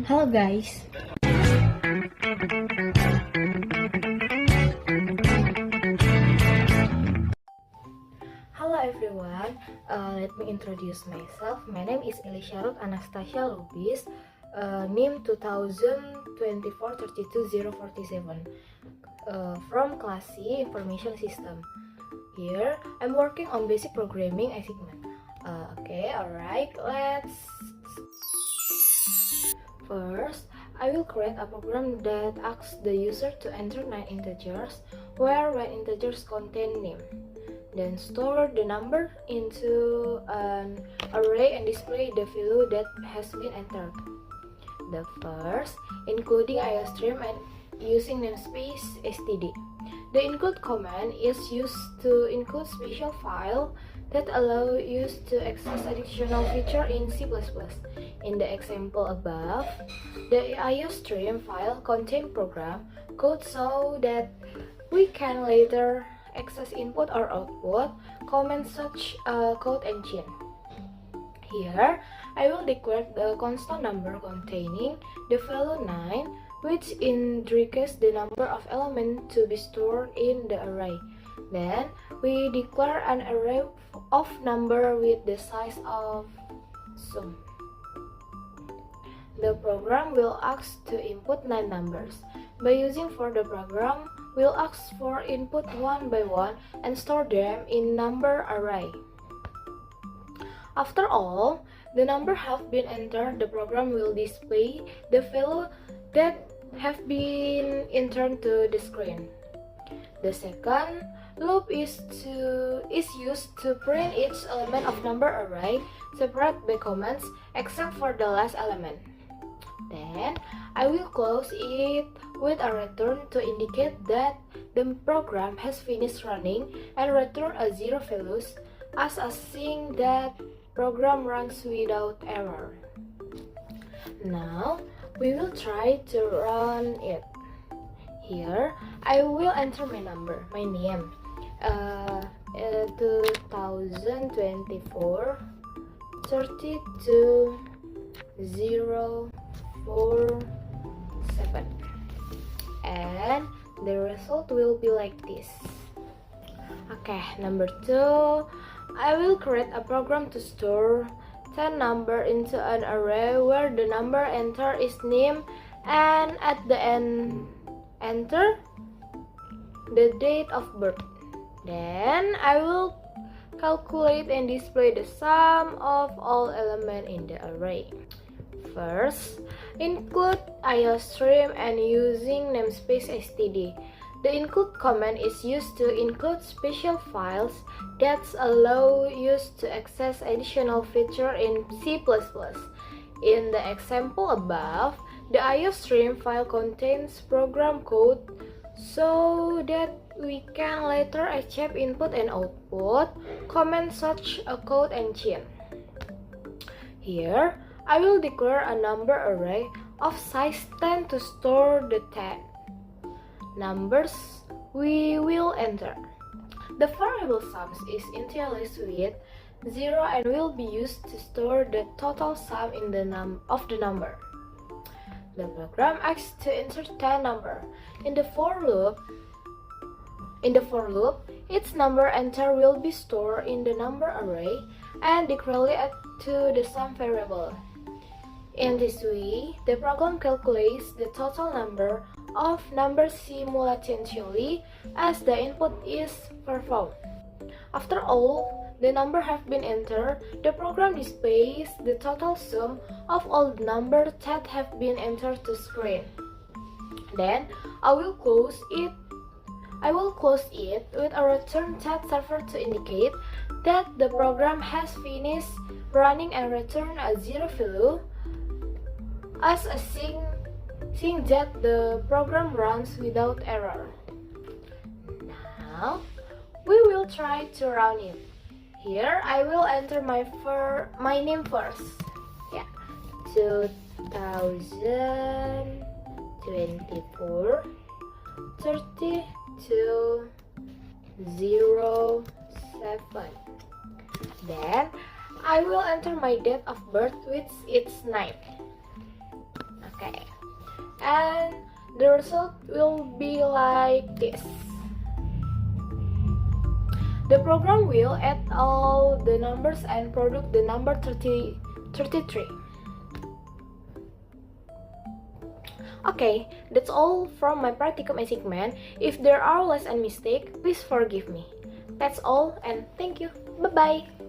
Halo guys. Hello everyone, let me introduce myself. My name is Elisharut Anastasia Lubis, NIM 2024-32047, from Class C Information System. Here, I'm working on basic programming assignment. Alright, let's... First, I will create a program that asks the user to enter 9 integers, where 9 integers contain name. Then store the number into an array and display the value that has been entered. The first, including IOStream and using namespace std. The include command is used to include special file that allow you to access additional feature in C++. In the example above, the IOStream file contains program code so that we can later access input or output commands such code engine. Here, I will declare the constant number containing the value 9, which indicates the number of elements to be stored in the array. Then, we declare an array of number with the size of sum. The program will ask to input 9 numbers. By using for the program, we'll ask for input one by one and store them in number array. After all the number have been entered, the program will display the value that have been entered to the screen. The second loop is used to print each element of number array separate by comments except for the last element. Then, I will close it with a return to indicate that the program has finished running and return a 0 values as a sign that program runs without error. Now, we will try to run it. Here, I will enter my number, my name, 2024 32 047, and the result will be like this. Number 2, I will create a program to store 10 number into an array where the number entered is name, and at the end enter the date of birth. Then I will calculate and display the sum of all elements in the array. First, include IOStream and using namespace std. The include command is used to include special files that allow you to access additional feature in C++. In the example above, the IOStream file contains program code so that we can later achieve input and output commands such a code engine. Here, I will declare a number array of size 10 to store the 10 numbers we will enter. The variable sums is initialized with 0 and will be used to store the total sum in the of the number. The program asks to insert 10 number. In the for loop, its number entered will be stored in the number array and declared to the sum variable. In this way, the program calculates the total number of numbers simultaneously as the input is performed. After all the number have been entered, the program displays the total sum of all the numbers that have been entered to screen. Then, I will close it with a return that server to indicate that the program has finished running and return a 0 value as a sign that the program runs without error. Now, we will try to run it. Here, I will enter my name first. 2024 32 07. Then, I will enter my date of birth, which is 9. Okay, and the result will be like this. The program will add all the numbers and produce the number 33. Okay, that's all from my practicum assignment. If there are less and mistake, please forgive me. That's all and thank you. Bye-bye.